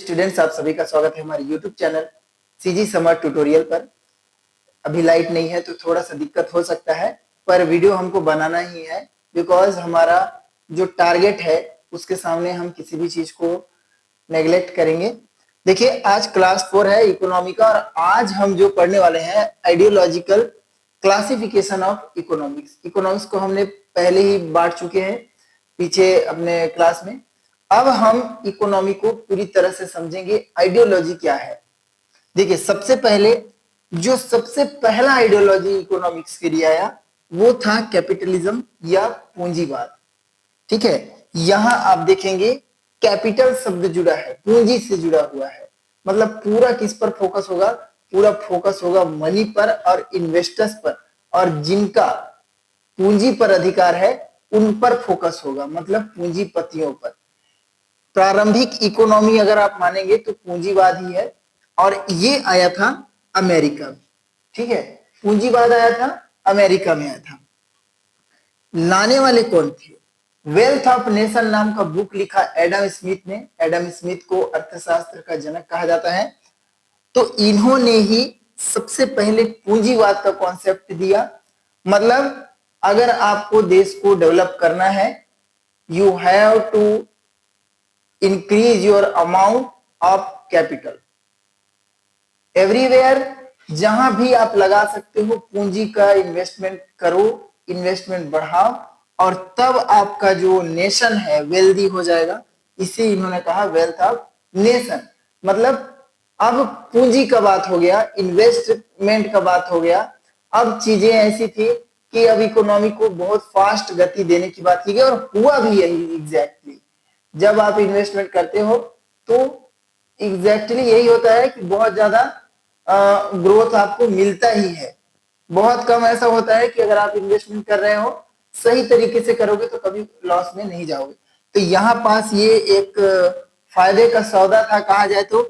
Students, आप सभी का स्वागत है हमारे YouTube channel CG summer tutorial पर। अभी लाइट नहीं है तो थोड़ा सा दिक्कत हो सकता है, पर वीडियो हमको बनाना ही है बिकॉज हमारा जो टारगेट है उसके सामने हम किसी भी चीज को नेग्लेक्ट करेंगे। देखिए, आज क्लास 4 है इकोनॉमी का और आज हम जो पढ़ने वाले हैं ideological classification of economics. Economics को हमने पहले ही बांट चुके हैं पीछे अपने क्लास में। अब हम इकोनॉमी को पूरी तरह से समझेंगे। आइडियोलॉजी क्या है? देखिए, सबसे पहला आइडियोलॉजी इकोनॉमिक्स के लिए आया वो था कैपिटलिज्म या पूंजीवाद। ठीक है, यहां आप देखेंगे कैपिटल शब्द जुड़ा है, पूंजी से जुड़ा हुआ है। मतलब पूरा किस पर फोकस होगा? पूरा फोकस होगा मनी पर और इन्वेस्टर्स पर, और जिनका पूंजी पर अधिकार है उन पर फोकस होगा, मतलब पूंजीपतियों पर। प्रारंभिक इकोनॉमी अगर आप मानेंगे तो पूंजीवाद ही है, और ये आया था अमेरिका में। ठीक है, पूंजीवाद आया था अमेरिका में आया था। लाने वाले कौन थे? वेल्थ ऑफ नेशन नाम का बुक लिखा एडम स्मिथ ने। एडम स्मिथ को अर्थशास्त्र का जनक कहा जाता है। तो इन्होंने ही सबसे पहले पूंजीवाद का कॉन्सेप्ट दिया। मतलब अगर आपको देश को डेवलप करना है, you have to increase your amount of capital. Everywhere जहां भी आप लगा सकते हो पूंजी का इन्वेस्टमेंट करो, इन्वेस्टमेंट बढ़ाओ, और तब आपका जो नेशन है वेल्दी हो जाएगा। इसे इन्होंने कहा वेल्थ ऑफ नेशन। मतलब अब पूंजी का बात हो गया, इन्वेस्टमेंट का बात हो गया। अब चीजें ऐसी थी कि अब इकोनॉमी को बहुत फास्ट गति देने की बात की गई, और हुआ भी यही एग्जैक्टली। जब आप इन्वेस्टमेंट करते हो तो एग्जैक्टली यही होता है कि बहुत ज्यादा ग्रोथ आपको मिलता ही है। बहुत कम ऐसा होता है कि अगर आप इन्वेस्टमेंट कर रहे हो सही तरीके से करोगे तो कभी लॉस में नहीं जाओगे। तो यहाँ पास ये एक फायदे का सौदा था कहा जाए तो।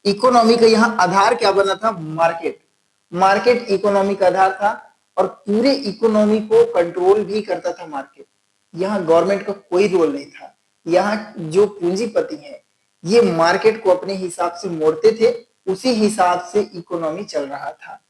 इकोनॉमी का यहाँ आधार क्या बना था? मार्केट। मार्केट इकोनॉमी का आधार था, और पूरे इकोनॉमी को कंट्रोल भी करता था मार्केट। यहाँ गवर्नमेंट का कोई रोल नहीं था। यहाँ जो पूंजीपति है ये मार्केट को अपने हिसाब से मोड़ते थे, उसी हिसाब से इकोनॉमी चल रहा था।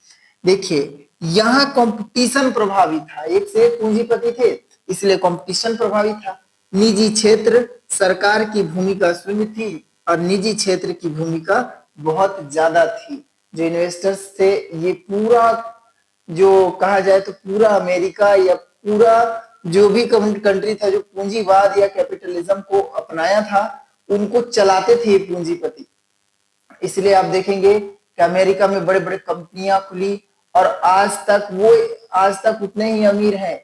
देखिए, यहाँ कंपटीशन प्रभावी था, एक से एक पूंजीपति थे इसलिए कंपटीशन प्रभावी था। निजी क्षेत्र, सरकार की भूमिका शून्य थी और निजी क्षेत्र की भूमिका बहुत ज्यादा थी। जो इन्वेस्टर्स थे, ये पूरा जो कहा जाए तो पूरा अमेरिका या पूरा जो भी कंट्री था जो पूंजीवाद या कैपिटलिज्म को अपनाया था, उनको चलाते थे ये पूंजीपति। इसलिए आप देखेंगे कि अमेरिका में बड़े बड़े कंपनियां खुली और आज तक उतने ही अमीर हैं।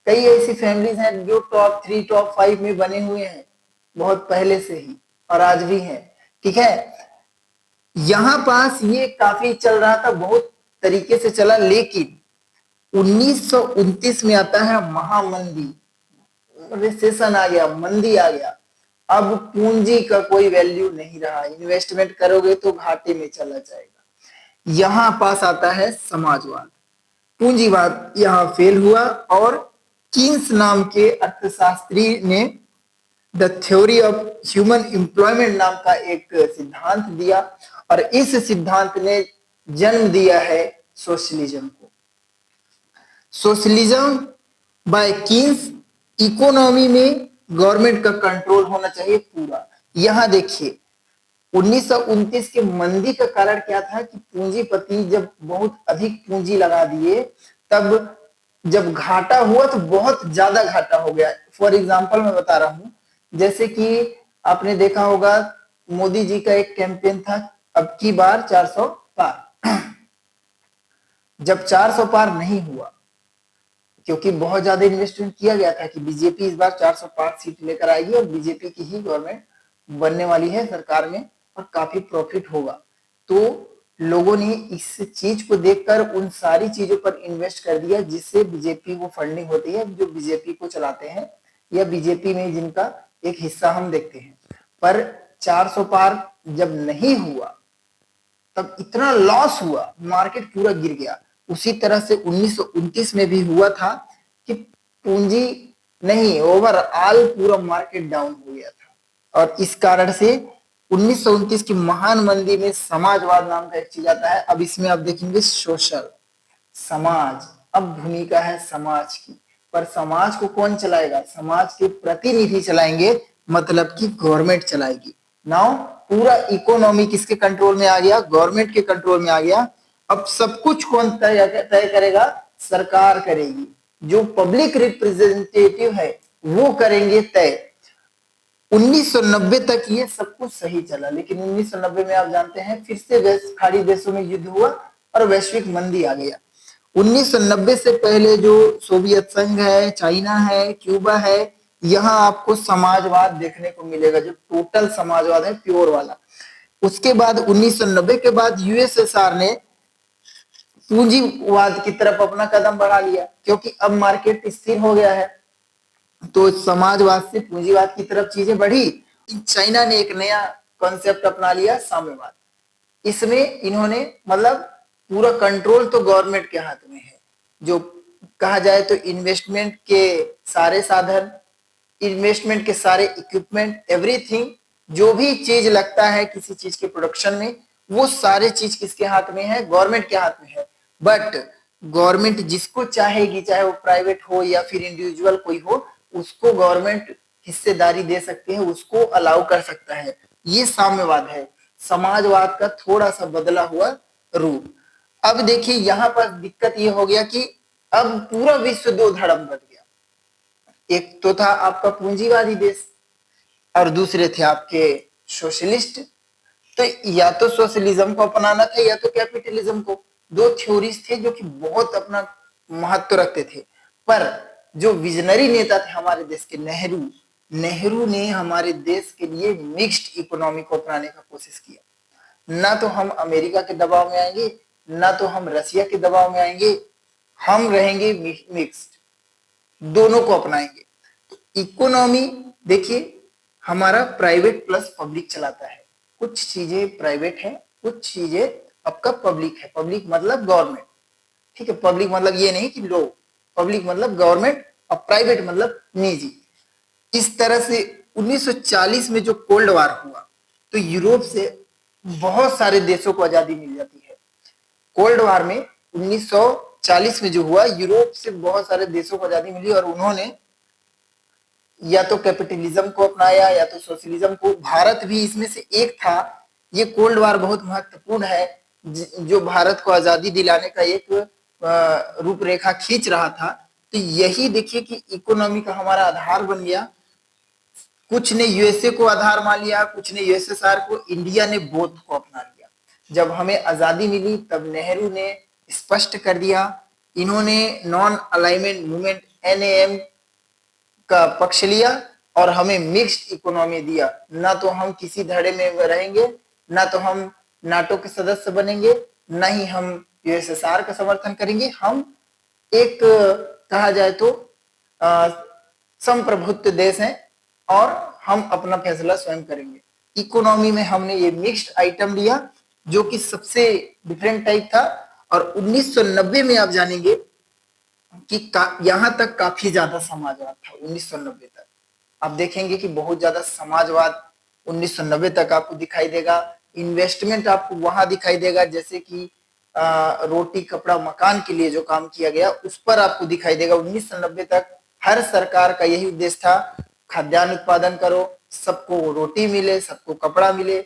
कई ऐसी फैमिलीज हैं जो टॉप 3 टॉप 5 में बने हुए हैं बहुत पहले से ही, और आज भी हैं। ठीक है, यहां पास ये काफी चल रहा था, बहुत तरीके से चला। लेकिन 1929 में आता है महामंदी, रिसेशन आ गया, मंदी आ गया। अब पूंजी का कोई वैल्यू नहीं रहा, इन्वेस्टमेंट करोगे तो घाटे में चला जाएगा। यहां पास आता है समाजवाद। पूंजीवाद यहां फेल हुआ, और कीन्स नाम के अर्थशास्त्री ने the theory of human employment नाम का एक सिद्धांत दिया, और इस सिद्धांत ने जन्म दिया है सोशलिज्म को। सोशलिज्म बाय कीन्स, इकोनॉमी में गवर्नमेंट का कंट्रोल होना चाहिए पूरा। यहां देखिए 1929 के मंदी का कारण क्या था कि पूंजीपति जब बहुत अधिक पूंजी लगा दिए, तब जब घाटा हुआ तो बहुत ज्यादा घाटा हो गया। फॉर एग्जांपल मैं बता रहा हूं, जैसे कि आपने देखा होगा मोदी जी का एक कैंपेन था, अब की बार 400 पार। जब 400 पार नहीं हुआ, क्योंकि बहुत ज्यादा इन्वेस्टमेंट किया गया था कि बीजेपी इस बार 400 पार सीट लेकर आएगी और बीजेपी की ही गवर्नमेंट बनने वाली है सरकार में, और काफी प्रॉफिट होगा। तो लोगों ने इस चीज को देखकर उन सारी चीजों पर इन्वेस्ट कर दिया जिससे बीजेपी को फंडिंग होती है, जो बीजेपी को चलाते हैं या बीजेपी में जिनका एक हिस्सा हम देखते हैं। पर 400 पार जब नहीं हुआ तब इतना लॉस हुआ, मार्केट पूरा गिर गया। उसी तरह से 1929 में भी हुआ था कि पूंजी नहीं, ओवरऑल पूरा मार्केट डाउन हो गया था, और इस कारण से 1929 की महान मंदी में समाजवाद नाम का एक चीज आता है। अब इसमें आप देखेंगे सोशल, समाज, अब भूमिका है समाज की, पर समाज को कौन चलाएगा? समाज के प्रतिनिधि चलाएंगे, मतलब कि गवर्नमेंट चलाएगी। नाउ पूरा इकोनॉमी किसके कंट्रोल में आ गया? गवर्नमेंट के कंट्रोल में आ गया। अब सब कुछ कौन तय करेगा? सरकार करेगी। जो पब्लिक रिप्रेजेंटेटिव है वो करेंगे तय। 1990 तक ये सब कुछ सही चला, लेकिन 1990 में आप जानते हैं फिर से खाड़ी देशों में युद्ध हुआ और वैश्विक मंदी आ गया। 1990 से पहले जो सोवियत संघ है, चाइना है, क्यूबा है, यहाँ आपको समाजवाद देखने को मिलेगा, जो टोटल समाजवाद है, प्योर वाला। उसके बाद 1990 के बाद यूएसएसआर ने पूंजीवाद की तरफ अपना कदम बढ़ा लिया, क्योंकि अब मार्केट स्थिर हो गया है, तो समाजवाद से पूंजीवाद की तरफ चीजें बढ़ी। चाइना ने एक नया कॉन्सेप्ट अपना लिया, साम्यवाद। इसमें इन्होंने मतलब पूरा कंट्रोल तो गवर्नमेंट के हाथ में है। जो कहा जाए तो इन्वेस्टमेंट के सारे साधन, इन्वेस्टमेंट के सारे इक्विपमेंट, एवरीथिंग, जो भी चीज लगता है किसी चीज के प्रोडक्शन में, वो सारे चीज किसके हाथ में है? गवर्नमेंट के हाथ में है। बट गवर्नमेंट जिसको चाहेगी, चाहे वो प्राइवेट हो या फिर इंडिविजुअल कोई हो, उसको गवर्नमेंट हिस्सेदारी दे सकती है, उसको अलाउ कर सकता है। ये साम्यवाद है, समाजवाद का थोड़ा सा बदला हुआ रूप। अब देखिए यहाँ पर दिक्कत ये हो गया कि अब पूरा विश्व दो धड़म बट गया। एक तो था आपका पूंजीवादी देश और दूसरे थे आपके सोशलिस्ट। तो या तो सोशलिज्म को अपनाना था या तो कैपिटलिज्म को। दो थ्योरीज थे जो कि बहुत अपना महत्व रखते थे। पर जो विजनरी नेता थे हमारे देश के, नेहरू, नेहरू ने हमारे देश के लिए मिक्स्ड इकोनॉमी को अपनाने का कोशिश किया। ना तो हम अमेरिका के दबाव में आएंगे, ना तो हम रसिया के दबाव में आएंगे, हम रहेंगे मिक्स्ड, दोनों को अपनाएंगे। तो इकोनॉमी देखिए हमारा प्राइवेट प्लस पब्लिक चलाता है। कुछ चीजें प्राइवेट है, कुछ चीजें आपका पब्लिक है। पब्लिक मतलब गवर्नमेंट, ठीक है। पब्लिक मतलब ये नहीं कि लोग, पब्लिक मतलब गवर्नमेंट, और प्राइवेट मतलब निजी। इस तरह से 1940 में जो कोल्ड वार हुआ तो यूरोप से बहुत सारे देशों को आजादी मिल जाती है। कोल्ड वार में 1940 में जो हुआ, यूरोप से बहुत सारे देशों को आजादी मिली और उन्होंने या तो कैपिटलिज्म को अपनाया या तो सोशलिज्म को। भारत भी इसमें से एक था। ये कोल्ड वार बहुत महत्वपूर्ण है, जो भारत को आजादी दिलाने का एक रूपरेखा खींच रहा था। तो यही देखिए कि इकोनॉमी का हमारा आधार बन गया। कुछ ने यूएसए को आधार मान लिया, कुछ ने यूएसएसआर को, इंडिया ने बोथ को अपना लिया। जब हमें आजादी मिली तब नेहरू ने स्पष्ट कर दिया, इन्होंने नॉन अलाइनमेंट मूवमेंट एनएएम का पक्ष लिया और हमें मिक्स्ड इकोनॉमी दिया। ना तो हम किसी धड़े में रहेंगे, ना तो हम नाटो के सदस्य बनेंगे, ना ही हम यूएसएसआर का समर्थन करेंगे। हम एक कहा जाए तो संप्रभुत्व देश हैं और हम अपना फैसला स्वयं करेंगे। इकोनॉमी में हमने ये मिक्स्ड आइटम लिया जो कि सबसे डिफरेंट टाइप था। और 1990 में आप जानेंगे कि यहां तक काफी ज्यादा समाजवाद था। 1990 तक आप देखेंगे कि बहुत ज्यादा समाजवाद 1990 तक आपको दिखाई देगा। इन्वेस्टमेंट आपको वहां दिखाई देगा, जैसे कि रोटी कपड़ा मकान के लिए जो काम किया गया उस पर आपको दिखाई देगा। 1990 तक हर सरकार का यही उद्देश्य था, खाद्यान्न उत्पादन करो, सबको रोटी मिले, सबको कपड़ा मिले।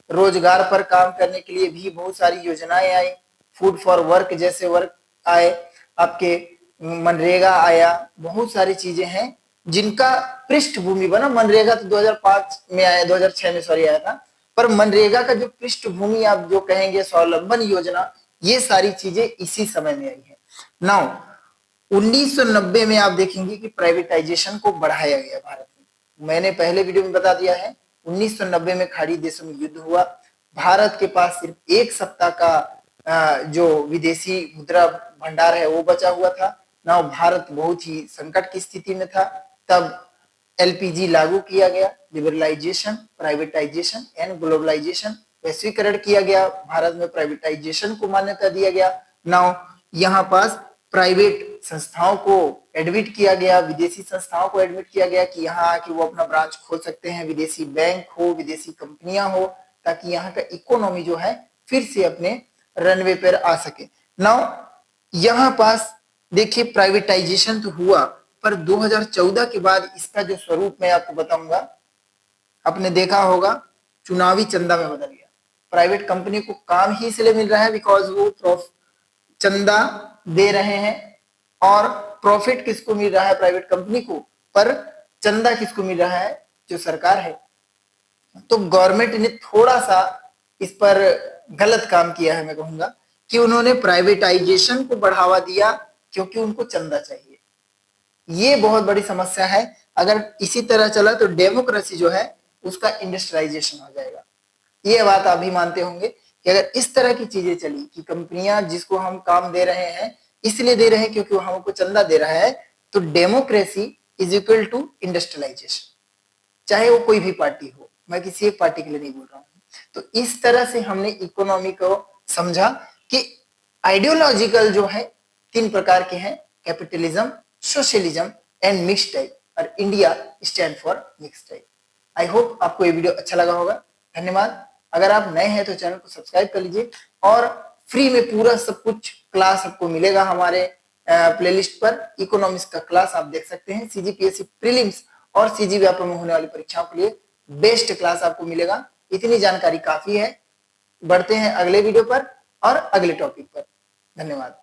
रोजगार पर काम करने के लिए भी बहुत सारी योजनाएं आई, फूड फॉर वर्क जैसे वर्क आए, आपके मनरेगा आया, बहुत सारी चीजें हैं जिनका पृष्ठभूमि बना। मनरेगा तो 2005 में आया, 2006 में सॉरी आया था, पर मनरेगा का जो पृष्ठभूमि आप जो कहेंगे स्वावलंबन योजना, ये सारी चीजें इसी समय में आई है। नाउ 1990 में आप देखेंगे कि प्राइवेटाइजेशन को बढ़ाया गया भारत में। मैंने पहले वीडियो में बता दिया है, 1990 में खाड़ी देशों में युद्ध हुआ। भारत के पास सिर्फ एक सप्ताह का जो विदेशी मुद्रा भंडार है वो बचा हुआ था। ना भारत बहुत ही संकट की स्थिति में था। तब एलपीजी लागू किया गया, लिबरलाइजेशन, प्राइवेटाइजेशन एंड ग्लोबलाइजेशन, वैश्वीकरण किया गया। भारत में प्राइवेटाइजेशन को मान्यता दिया गया। नाउ यहाँ पास प्राइवेट संस्थाओं को एडमिट किया गया, विदेशी संस्थाओं को एडमिट किया गया कि यहाँ आके वो अपना ब्रांच खोल सकते हैं, विदेशी बैंक हो, विदेशी कंपनियां हो, ताकि यहाँ का इकोनॉमी जो है फिर से अपने रनवे पर आ सके। नाउ यहाँ पास देखिए प्राइवेटाइजेशन तो हुआ, पर 2014 के बाद इसका जो स्वरूप मैं आपको बताऊंगा, आपने देखा होगा चुनावी चंदा में बदल गया। प्राइवेट कंपनी को काम ही इसलिए मिल रहा है बिकॉज वो चंदा दे रहे हैं, और प्रॉफिट किसको मिल रहा है? प्राइवेट कंपनी को, पर चंदा किसको मिल रहा है? जो सरकार है। तो गवर्नमेंट ने थोड़ा सा इस पर गलत काम किया है, मैं कहूंगा कि उन्होंने प्राइवेटाइजेशन को बढ़ावा दिया क्योंकि उनको चंदा चाहिए। ये बहुत बड़ी समस्या है। अगर इसी तरह चला तो डेमोक्रेसी जो है उसका इंडस्ट्रियलाइजेशन हो जाएगा। ये बात आप भी मानते होंगे कि अगर इस तरह की चीजें चली कि कंपनियां जिसको हम काम दे रहे हैं इसलिए दे रहे हैं क्योंकि वो हमको चंदा दे रहा है, तो democracy is equal to industrialisation, चाहे वो कोई भी पार्टी हो, मैं किसी एक पार्टी के लिए नहीं बोल रहा हूँ। तो इस तरह से हमने इकोनॉमी को समझा कि आइडियोलॉजिकल जो है 3 प्रकार के हैं, capitalism, socialism and mix type, और India stand for mix type. I hope आपको ये वीडियो अच्छा लगा होगा। धन्यवाद। अगर आप नए हैं तो चैनल को सब्सक्राइब कर लीजिए, और फ्री में पूरा सब कुछ क्लास आपको मिलेगा हमारे प्लेलिस्ट पर। इकोनॉमिक्स का क्लास आप देख सकते हैं, सीजीपीएससी प्रीलिम्स और सीजी व्यापक में होने वाली परीक्षाओं के लिए बेस्ट क्लास आपको मिलेगा। इतनी जानकारी काफी है। बढ़ते हैं अगले वीडियो पर और अगले टॉपिक पर। धन्यवाद।